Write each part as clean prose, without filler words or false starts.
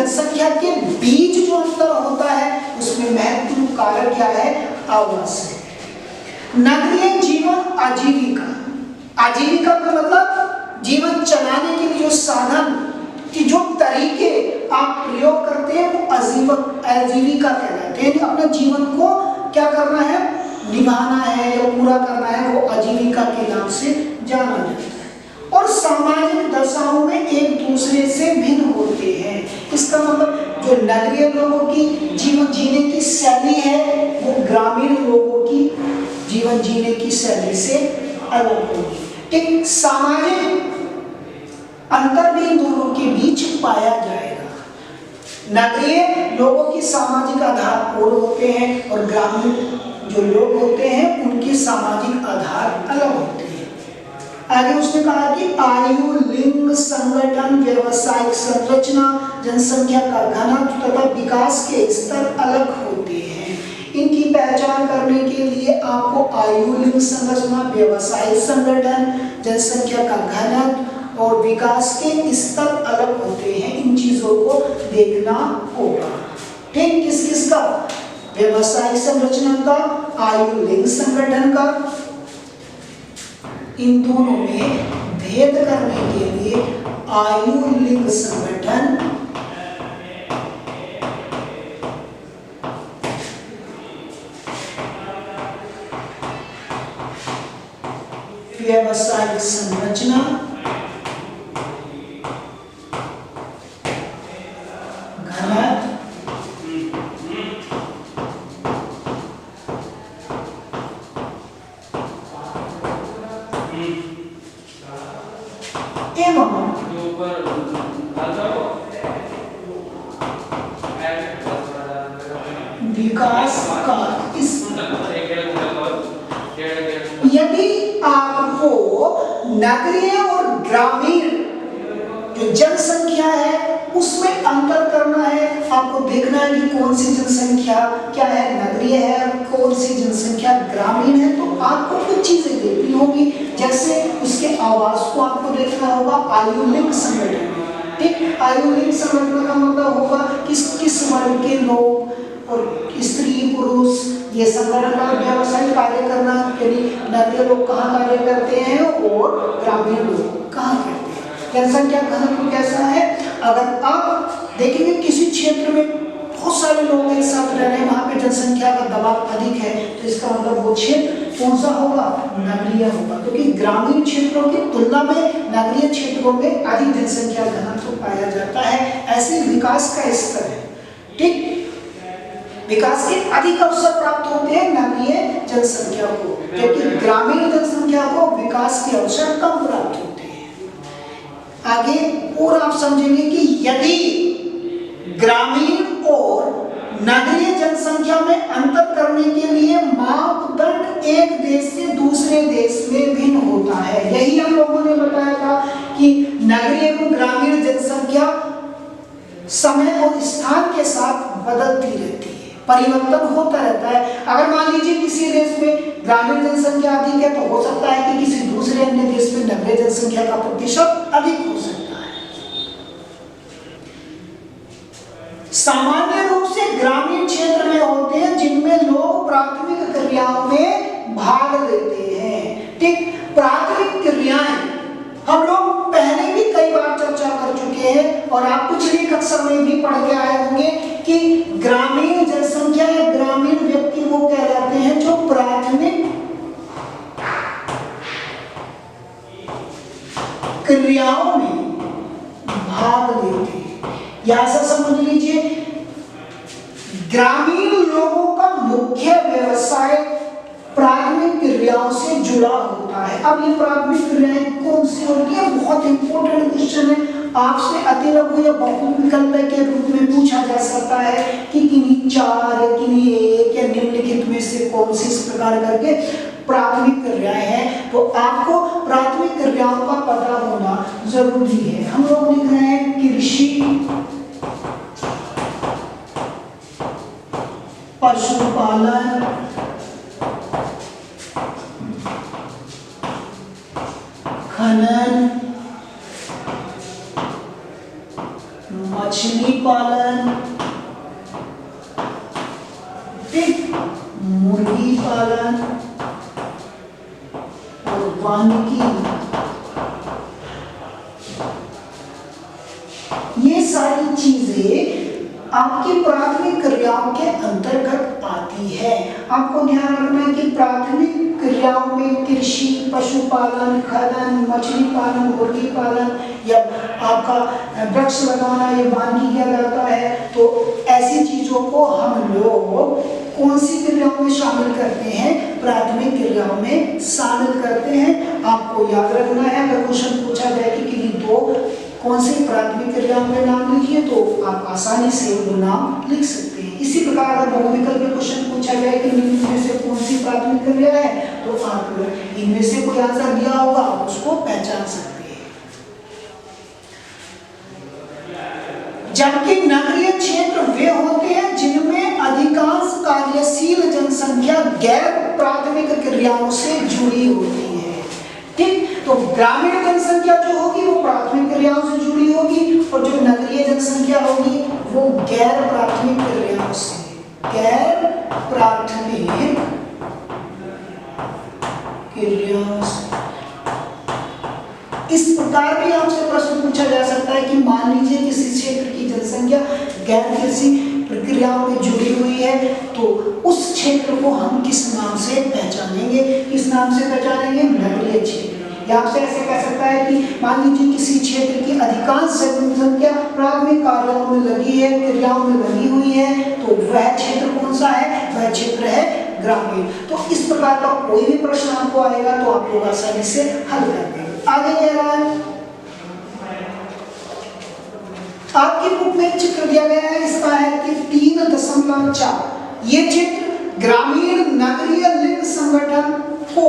जनसंख्या के बीच जो अंतर होता है उसमें महत्वपूर्ण कारक क्या है? आवास है। नगरीय जीवन आजीविका, आजीविका का मतलब जीवन चलाने के लिए जो साधन कि जो तरीके आप प्रयोग करते हैं वो आजीविका कहलाते हैं। अपने जीवन को क्या करना है, निभाना है या पूरा करना है, वो आजीविका के नाम से जाना जाता है। और सामाजिक दशाओं में एक दूसरे से भिन्न होते हैं। इसका मतलब जो नगरीय लोगों की जीवन जीने की शैली है वो ग्रामीण लोगों की जीवन जीने की शैली से अलग होगी। एक सामाजिक अंतर भी इन दोनों के बीच पाया जाएगा। नगरीय लोगों की सामाजिक आधार पूर्ण होते हैं और ग्रामीण जो लोग होते हैं उनके सामाजिक आधार अलग होते हैं। आगे उसने कहा कि आयु, लिंग, संगठन, व्यवसायिक संरचना, जनसंख्या का घनत्व तथा विकास के स्तर अलग होते हैं। इनकी पहचान करने के लिए आपको आयु, लिंग, संरचना, व्यवसायिक संगठन, जनसंख्या का घनत्व और विकास के स्तर अलग होते हैं, इन चीजों को देखना होगा। ठीक, किस किस का? व्यवसायिक संरचना का, आयु, लिंग, संगठन का। इन दोनों में भेद करने के लिए आयु, लिंग, संगठन, व्यवसायिक संरचना, घनत्व एवं विकास का यदि आपको नगरीय और ग्रामीण जो जनसंख्या है उसमें अंतर करना है, आपको देखना है कि कौन सी जनसंख्या क्या है, नगरीय है, कौन सी जनसंख्या ग्रामीण है, तो आपको कुछ चीजें देखनी होगी। जैसे उसके आवास को आपको देखना होगा, आयु, लिंग, संगठन। ठीक, आयु, लिंग, संगठन का मतलब होगा किस वर्ग के लोग और स्त्री पुरुष ये संगठन का व्यवसायिक कार्य करना, यानी नगरीय लोग कहाँ कार्य करते हैं और ग्रामीण लोग कहाँ करते हैं। जनसंख्या घनत्व कैसा है? अगर आप देखेंगे किसी क्षेत्र में बहुत सारे लोग एक साथ रह रहे हैं, वहाँ पे जनसंख्या का दबाव अधिक है, तो इसका मतलब वो क्षेत्र कौन सा होगा? नगरीय होगा, क्योंकि ग्रामीण क्षेत्रों की तुलना में नगरीय क्षेत्रों में अधिक जनसंख्या घनत्व पाया जाता है। ऐसे विकास का स्तर है। ठीक, विकास के अधिक अवसर प्राप्त होते हैं नगरीय जनसंख्या को, जबकि ग्रामीण जनसंख्या को विकास के अवसर कम प्राप्त होते हैं। आगे और आप समझेंगे कि यदि ग्रामीण और नगरीय जनसंख्या में अंतर करने के लिए मापदंड एक देश से दूसरे देश में भिन्न होता है। यही हम लोगों ने बताया था कि नगरीय एवं ग्रामीण जनसंख्या समय और स्थान के साथ बदलती रहती है, परिवर्तन होता रहता है। अगर मान लीजिए किसी देश में ग्रामीण जनसंख्या अधिक है तो हो सकता है कि किसी दूसरे अन्य देश में नगरीय जनसंख्या का प्रतिशत अधिक हो सकता है। सामान्य रूप से ग्रामीण क्षेत्र में होते हैं जिनमें लोग प्राथमिक क्रियाओं में भाग लेते हैं। ठीक, प्राथमिक क्रियाएं हम लोग पहले भी कई बार चर्चा कर चुके हैं और आप पिछली कक्षा में भी पढ़ के आए होंगे कि ग्रामीण जनसंख्या या ग्रामीण व्यक्ति वो कहलाते हैं जो प्राथमिक क्रियाओं में भाग लेते हैं। या ऐसा समझ लीजिए, ग्रामीण लोगों का मुख्य व्यवसाय प्राथमिक क्रियाओं से जुड़ा होता है। अब ये प्राथमिक क्रियाएं कौन सी होती है? बहुत इंपॉर्टेंट क्वेश्चन है। आपसे अति लघु या बहु विकल्प के रूप में पूछा जा सकता है कि किन्हीं चार या किन्हीं एक या निम्नलिखित में से कौन सी इस प्रकार करके प्राथमिक क्रियाएं हैं, तो आपको प्राथमिक क्रियाओं का पता होना जरूरी है। हम लोग लिख रहे हैं कृषि, पशुपालन, खनन, मछली पालन, ठीक, मुर्गी पालन और वानिकी, ये सारी चीजें आपकी प्राथमिक क्रियाओं के अंतर्गत आती है। आपको ध्यान रखना है कि प्राथमिक क्रियाओं में कृषि, पशुपालन, खनन, मछली पालन, मुर्गी पालन या आपका वृक्ष लगाना ये वानिकी किया जाता है। तो ऐसी चीजों को हम लोग कौन सी क्रियाओं में शामिल करते हैं? प्राथमिक क्रियाओं में शामिल करते हैं। आपको याद रखना है, अगर क्वेश्चन पूछा जाए कि किन्हीं दो कौन सी प्राथमिक क्रियाओं के नाम लिखिए तो आप आसानी से वो नाम लिख सकते हैं। इसी प्रकार अगर बहुविकल्पी क्वेश्चन पूछा जाए कि निम्न में से कौन सी प्राथमिक क्रिया है तो आप इनमें से कोई आंसर दिया होगा आप उसको पहचान सकते हैं। जबकि नगरीय क्षेत्र वे होते हैं जिनमें अधिकांश कार्यशील जनसंख्या गैर प्राथमिक क्रियाओं से जुड़ी होती है, ठीक। तो ग्रामीण जनसंख्या जो होगी वो प्राथमिक क्रियाओं से जुड़ी होगी और जो नगरीय जनसंख्या होगी वो गैर प्राथमिक क्रियाओं से, गैर प्राथमिक क्रियाओं से। इस प्रकार भी आपसे प्रश्न पूछा जा सकता है कि मान लीजिए किसी क्षेत्र की जनसंख्या गैर कृषि प्रक्रियाओं में जुड़ी हुई है तो उस क्षेत्र को हम किस नाम से पहचानेंगे? किस नाम से पहचानेंगे? नगरीय क्षेत्र। या आपसे ऐसे कह सकता है कि मान लीजिए किसी क्षेत्र की अधिकांश जनसंख्या प्राथमिक कार्यों में लगी है, क्रियाओं में लगी हुई है, तो वह क्षेत्र कौन सा है? वह क्षेत्र है ग्रामीण। तो इस प्रकार का कोई भी प्रश्न आपको आएगा तो आप लोग आसानी से हल कर देंगे। आगे कह रहा है, आपकी बुक में चित्र दिया गया है, इसका है कि 3.4 ये चित्र ग्रामीण नगरीय लिंग संगठन को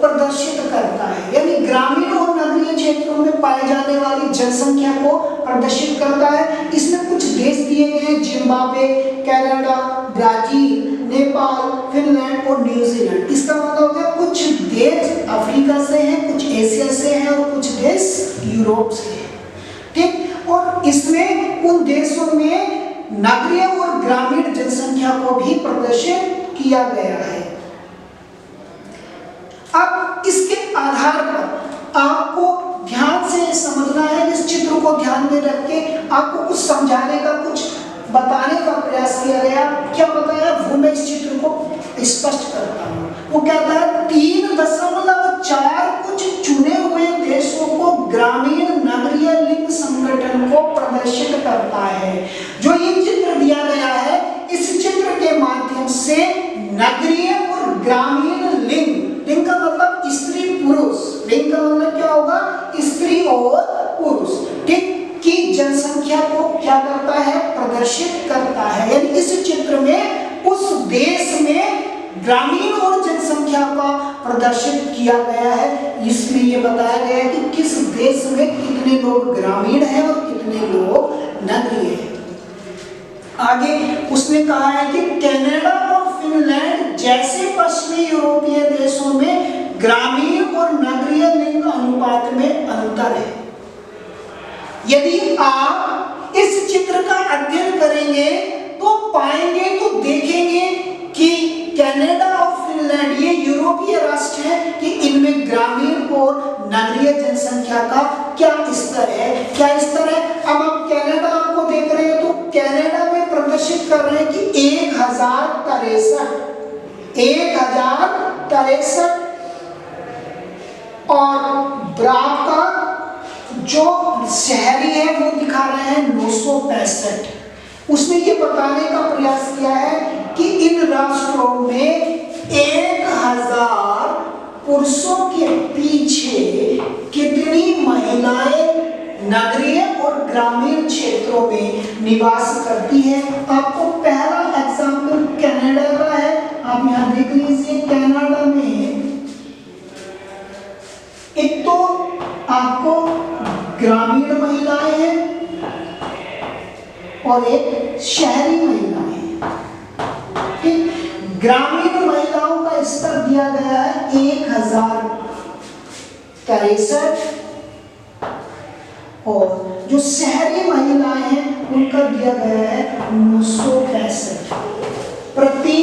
प्रदर्शित करता है, यानी ग्रामीण और नगरीय क्षेत्रों में पाए जाने वाली जनसंख्या को प्रदर्शित करता है। इसमें कुछ देश दिए गए हैं, Zimbabwe, Canada, Brazil, Nepal, Finland और न्यूजीलैंड। इसका मतलब हो गया कुछ देश अफ्रीका से हैं, कुछ एशिया से हैं और कुछ देश यूरोप से हैं, ठीक। और इसमें उन देशों में नगरीय और ग्रामीण जनसंख्या को भी प्रदर्शित किया गया है। अब इसके आधार पर आपको ध्यान से समझना है, इस चित्र को ध्यान में रख के आपको कुछ समझाने का, कुछ बताने का प्रयास किया गया। क्या बताया वो मैं इस चित्र को स्पष्ट करता हूँ। वो कहता है 3.4 कुछ चुने हुए देशों को ग्रामीण नगरीय लिंग संगठन को प्रदर्शित करता है। जो ये चित्र दिया गया है, इस चित्र के माध्यम से नगरीय और ग्रामीण लिंग, लिंग का मतलब स्त्री पुरुष, लिंग का मतलब क्या होगा? स्त्री और पुरुष, ठीक, की जनसंख्या को क्या करता है? प्रदर्शित करता है। यानी इस चित्र में उस देश में ग्रामीण और जनसंख्या का प्रदर्शित किया गया है। इसमें यह बताया गया है कि किस देश में कितने लोग ग्रामीण हैं और कितने लोग नगरीय हैं। आगे उसने कहा है कि कनाडा और फिनलैंड जैसे पश्चिमी यूरोपीय देशों में ग्रामीण और नगरीय लिंग अनुपात में अंतर है। यदि आप इस चित्र का अध्ययन करेंगे तो पाएंगे, तो देखेंगे कि कनाडा और फिनलैंड ये यूरोपीय राष्ट्र हैं कि इनमें ग्रामीण और नगरीय जनसंख्या का क्या स्तर है, क्या स्तर है। अब आप कनाडा आपको देख रहे हैं तो कनाडा में प्रदर्शित कर रहे हैं कि 1063 और ब्राका जो शहरी है वो दिखा रहे हैं 965। उसने ये बताने का प्रयास किया है कि इन राष्ट्रों में 1000 पुरुषों के पीछे कितनी महिलाएं नगरीय और ग्रामीण क्षेत्रों में निवास करती है। आपको पहला एग्जाम्पल कनाडा का है, आप यहाँ देख लीजिए। कनाडा में एक तो आपको ग्रामीण महिलाएं हैं और एक शहरी महिलाएं हैं, ठीक। ग्रामीण महिलाओं का स्तर दिया गया है 1063 और जो शहरी महिलाएं हैं नंबर दिया गया है 965। प्रति